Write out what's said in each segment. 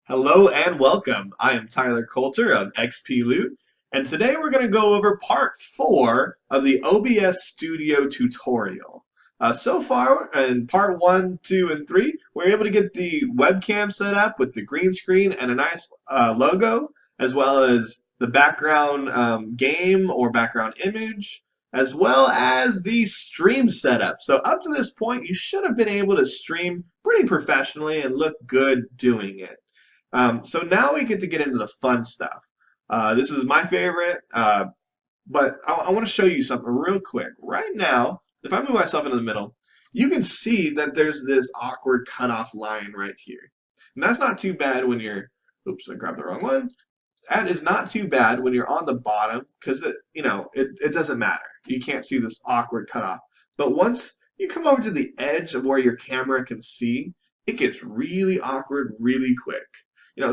Hello and welcome. I am Tyler Coulter of XPLoot, and today we're going to go over part 4 of the OBS Studio tutorial. So far, in part 1, 2, and 3, we're able to get the webcam set up with the green screen and a nice logo, as well as the background game or background image, as well as the stream setup. So up to this point, you should have been able to stream pretty professionally and look good doing it. So now we get to get into the fun stuff. This is my favorite, but I want to show you something real quick. Right now, if I move myself into the middle, you can see that there's this awkward cutoff line right here. And that's not too bad when you're, oops, I grabbed the wrong one. That is not too bad when you're on the bottom because it doesn't matter. You can't see this awkward cutoff. But once you come over to the edge of where your camera can see, it gets really awkward really quick.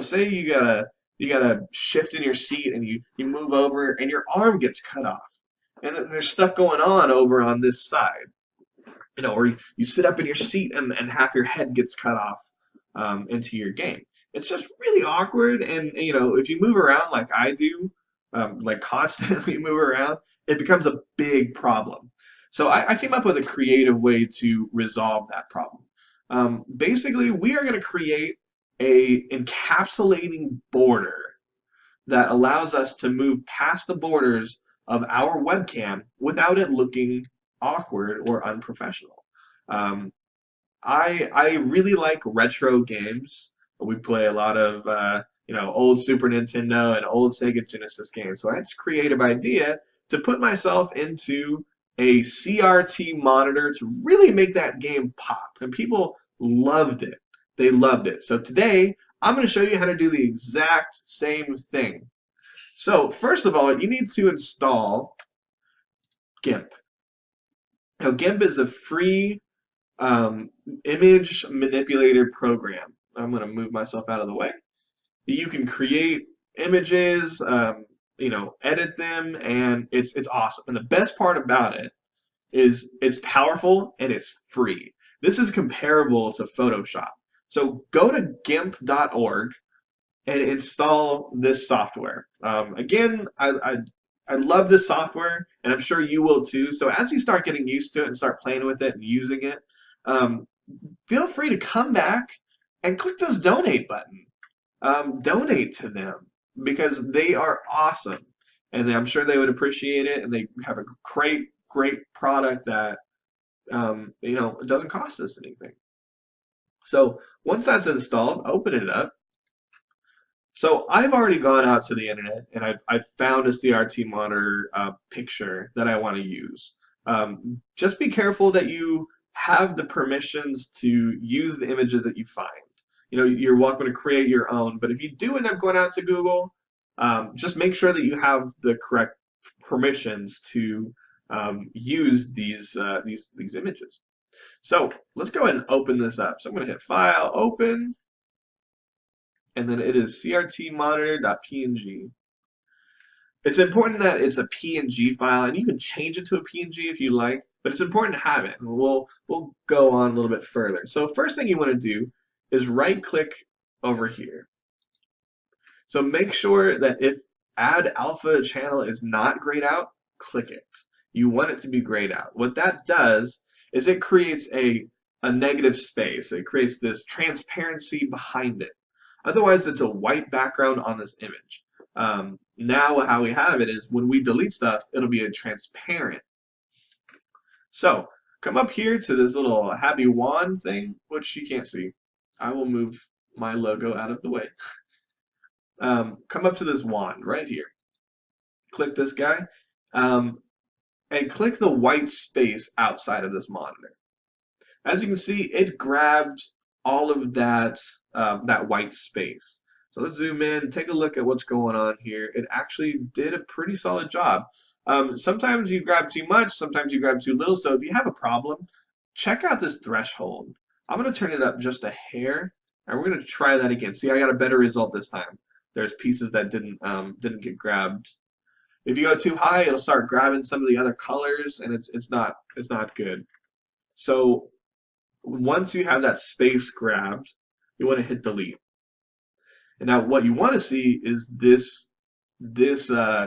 Say you gotta shift in your seat and you move over and your arm gets cut off, and then there's stuff going on over on this side. Or you sit up in your seat and half your head gets cut off into your game. It's just really awkward, and if you move around like I do, like constantly move around, it becomes a big problem. So I came up with a creative way to resolve that problem. Basically, we are going to create a encapsulating border that allows us to move past the borders of our webcam without it looking awkward or unprofessional. I really like retro games. We play a lot of old Super Nintendo and old Sega Genesis games. So I had this creative idea to put myself into a CRT monitor to really make that game pop, and people loved it. They loved it. So today, I'm going to show you how to do the exact same thing. So first of all, you need to install Gimp. Now, Gimp is a free image manipulator program. I'm going to move myself out of the way. You can create images, edit them, and it's awesome. And the best part about it is it's powerful and it's free. This is comparable to Photoshop. So go to gimp.org and install this software. Again, I love this software, and I'm sure you will too. So as you start getting used to it and start playing with it and using it, feel free to come back and click this donate button. Donate to them because they are awesome, and I'm sure they would appreciate it, and they have a great product that it doesn't cost us anything. So once that's installed, open it up. So I've already gone out to the internet and I've found a CRT monitor picture that I want to use. Just be careful that you have the permissions to use the images that you find. You're welcome to create your own, but if you do end up going out to Google, just make sure that you have the correct permissions to use these images. So let's go ahead and open this up. So I'm going to hit File, Open, and then it is crtmonitor.png. It's important that it's a PNG file, and you can change it to a PNG if you like, but it's important to have it, and we'll go on a little bit further. So first thing you want to do is right-click over here. So make sure that if Add Alpha Channel is not grayed out, click it. You want it to be grayed out. What that does is it creates a negative space. It creates this transparency behind it. Otherwise, it's a white background on this image. Now how we have it is when we delete stuff, it'll be a transparent. So come up here to this little happy wand thing, which you can't see. I will move my logo out of the way. Come up to this wand right here. Click this guy. And click the white space outside of this monitor. As you can see, it grabs all of that white space. So let's zoom in and take a look at what's going on here. It actually did a pretty solid job. Sometimes you grab too much, sometimes you grab too little. So if you have a problem, check out this threshold. I'm going to turn it up just a hair, and we're going to try that again. See, I got a better result this time. There's pieces that didn't get grabbed. If you go too high, it'll start grabbing some of the other colors, and it's not good. So once you have that space grabbed, you want to hit delete. And now what you want to see is this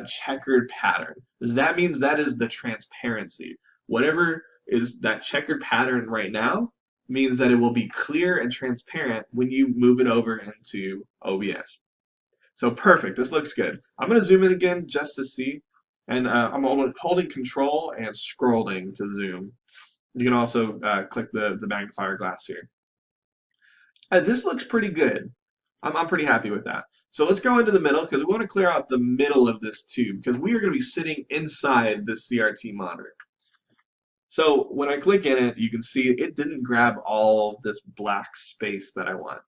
checkered pattern. That means that is the transparency. Whatever is that checkered pattern right now means that it will be clear and transparent when you move it over into OBS. So perfect, this looks good. I'm going to zoom in again just to see, and I'm holding control and scrolling to zoom. You can also click the magnifier glass here. This looks pretty good. I'm pretty happy with that. So let's go into the middle because we want to clear out the middle of this tube because we are going to be sitting inside the CRT monitor. So when I click in it, you can see it didn't grab all this black space that I want.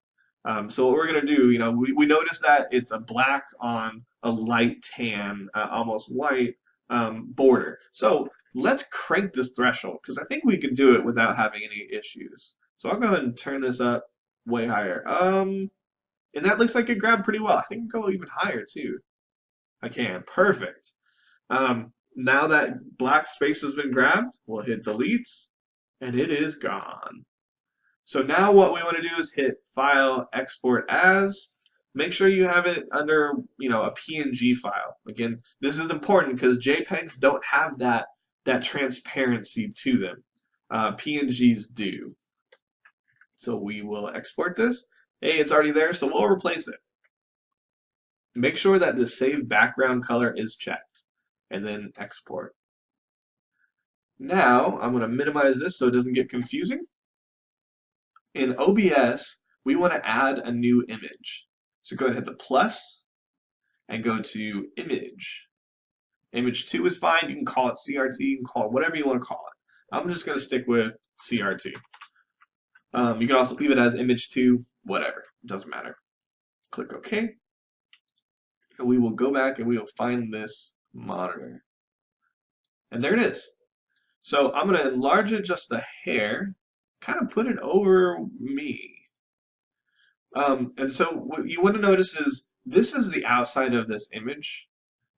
So what we're going to do, we notice that it's a black on a light tan, almost white border. So let's crank this threshold because I think we can do it without having any issues. So I'll go ahead and turn this up way higher. And that looks like it grabbed pretty well. I think I can go even higher too. I can. Perfect. Now that black space has been grabbed, we'll hit delete, and it is gone. So now what we want to do is hit File, Export As. Make sure you have it under, a PNG file. Again, this is important because JPEGs don't have that transparency to them. PNGs do. So we will export this. Hey, it's already there, so we'll replace it. Make sure that the Save Background Color is checked, and then export. Now, I'm going to minimize this so it doesn't get confusing. In OBS, we want to add a new image. So go ahead and hit the plus, and go to Image. Image 2 is fine. You can call it CRT, you can call it whatever you want to call it. I'm just going to stick with CRT. You can also leave it as Image 2. Whatever, it doesn't matter. Click OK, and we will go back and we will find this monitor. And there it is. So I'm going to enlarge it just a hair, kind of put it over me. And so what you want to notice is this is the outside of this image.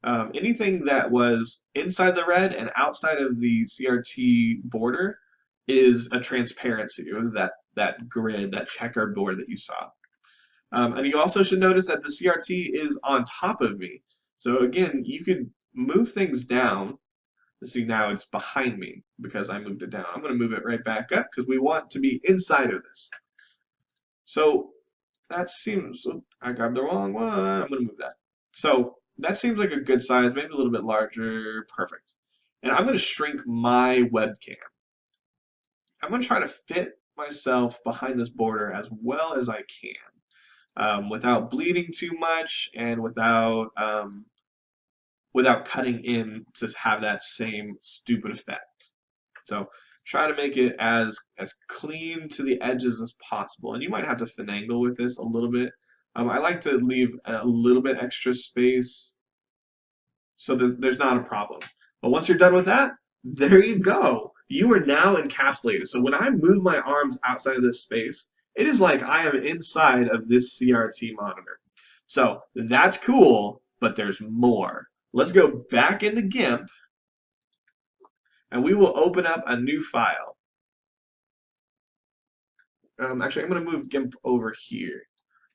Anything that was inside the red and outside of the CRT border is a transparency. It was that grid, that checkered board that you saw. And you also should notice that the CRT is on top of me. So again, you could move things down. See, now it's behind me because I moved it down. I'm going to move it right back up because we want to be inside of this. So that seems, I grabbed the wrong one. I'm going to move that. So that seems like a good size, maybe a little bit larger. Perfect. And I'm going to shrink my webcam. I'm going to try to fit myself behind this border as well as I can, without bleeding too much and without cutting in to have that same stupid effect. So try to make it as clean to the edges as possible. And you might have to finagle with this a little bit. I like to leave a little bit extra space so that there's not a problem. But once you're done with that, there you go. You are now encapsulated. So when I move my arms outside of this space, it is like I am inside of this CRT monitor. So that's cool, but there's more. Let's go back into Gimp, and we will open up a new file. Actually, I'm going to move Gimp over here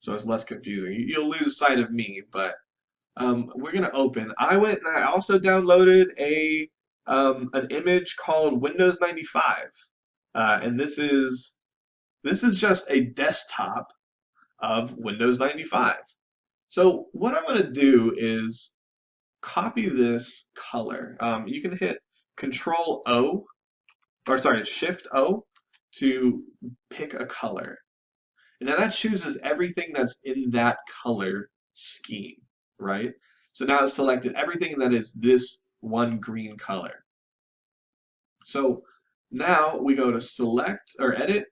so it's less confusing. You'll lose sight of me, but we're going to open. I went and I also downloaded an image called Windows 95, and this is just a desktop of Windows 95. So what I'm going to do is copy this color. You can hit Control O, or sorry, Shift O to pick a color. And now that chooses everything that's in that color scheme, right? So now it's selected everything that is this one green color. So now we go to select or edit,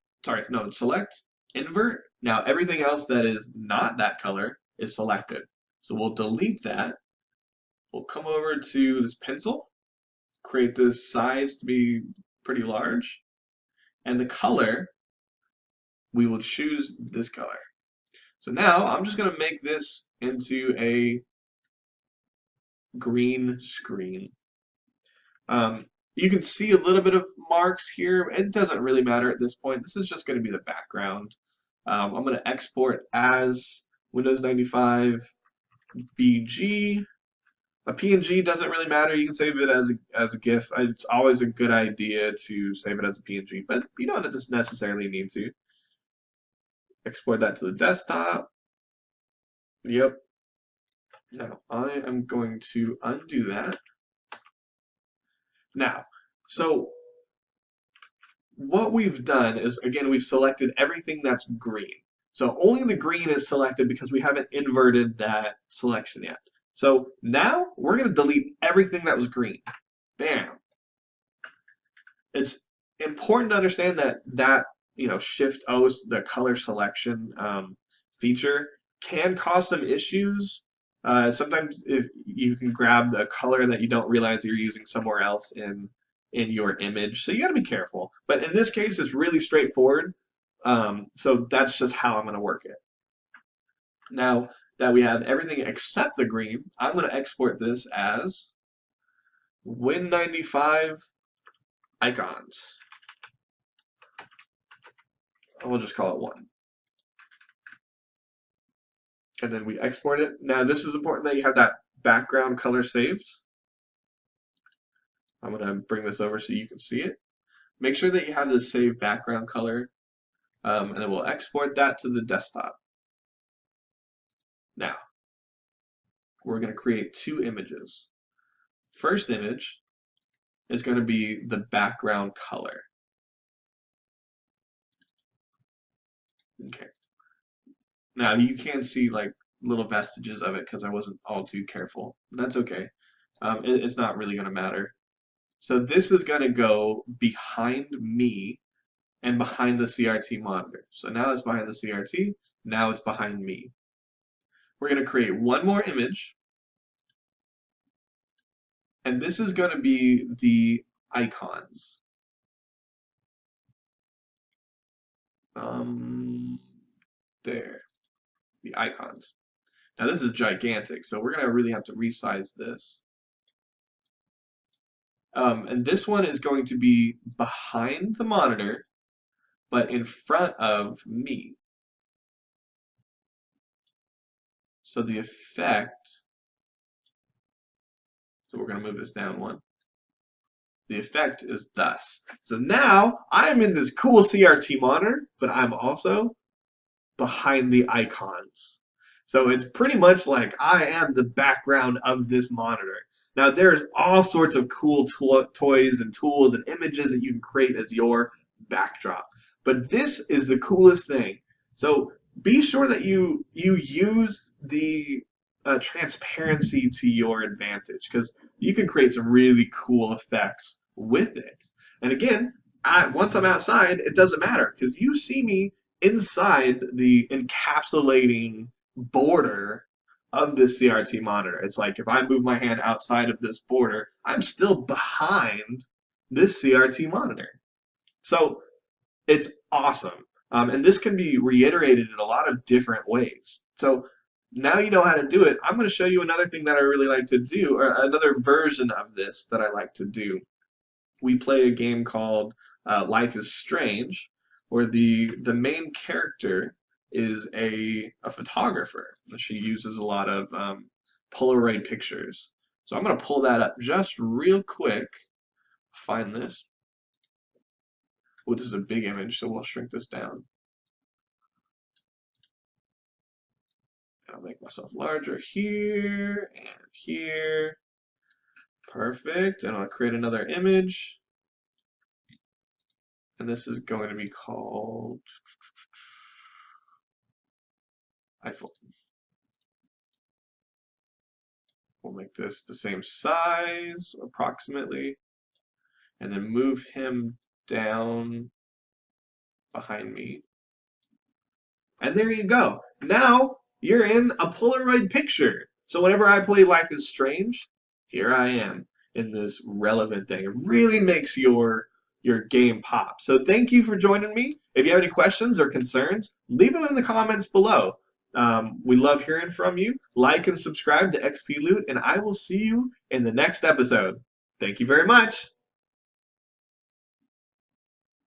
select, invert. Now everything else that is not that color is selected. So we'll delete that. We'll come over to this pencil, create this size to be pretty large, and the color, we will choose this color. So now I'm just going to make this into a green screen. You can see a little bit of marks here. It doesn't really matter at this point. This is just going to be the background. I'm going to export as Windows 95 BG. A PNG doesn't really matter. You can save it as a GIF. It's always a good idea to save it as a PNG, but you don't just necessarily need to. Export that to the desktop. Yep. Now, I am going to undo that. Now, so what we've done is, again, we've selected everything that's green. So only the green is selected because we haven't inverted that selection yet. So now we're going to delete everything that was green. Bam. It's important to understand that Shift O, the color selection feature, can cause some issues. Sometimes if you can grab the color that you don't realize you're using somewhere else in your image, so you got to be careful. But in this case, it's really straightforward. So that's just how I'm going to work it. Now that we have everything except the green, I'm going to export this as Win95 icons. We'll just call it 1. And then we export it. Now this is important that you have that background color saved. I'm going to bring this over so you can see it. Make sure that you have the saved background color, and then we'll export that to the desktop. Now, we're going to create 2 images. First image is going to be the background color. Okay. Now you can see like little vestiges of it because I wasn't all too careful. That's okay. It's not really going to matter. So this is going to go behind me and behind the CRT monitor. So now it's behind the CRT. Now it's behind me. We're going to create one more image. And this is going to be the icons. There. The icons. Now this is gigantic, so we're going to really have to resize this. And this one is going to be behind the monitor, but in front of me. So the effect, so we're going to move this down 1. The effect is thus. So now I'm in this cool CRT monitor, but I'm also behind the icons. So it's pretty much like I am the background of this monitor. Now there's all sorts of cool toys and tools and images that you can create as your backdrop. But this is the coolest thing. So be sure that you use the transparency to your advantage, because you can create some really cool effects with it. And again, once I'm outside, it doesn't matter because you see me inside the encapsulating border of this CRT monitor. It's like if I move my hand outside of this border, I'm still behind this CRT monitor. So it's awesome. And this can be reiterated in a lot of different ways. So now you know how to do it. I'm going to show you another thing that I really like to do, or another version of this that I like to do. We play a game called Life is Strange, where the main character is a photographer. She uses a lot of Polaroid pictures. So I'm going to pull that up just real quick. Find this. Oh, this is a big image, so we'll shrink this down. I'll make myself larger here and here. Perfect. And I'll create another image. And this is going to be called iPhone. We'll make this the same size, approximately, and then move him down behind me. And there you go. Now you're in a Polaroid picture. So whenever I play Life is Strange, here I am in this relevant thing. It really makes your game pop. So thank you for joining me. If you have any questions or concerns, leave them in the comments below. We love hearing from you. Like and subscribe to XPLoot, and I will see you in the next episode. Thank you very much.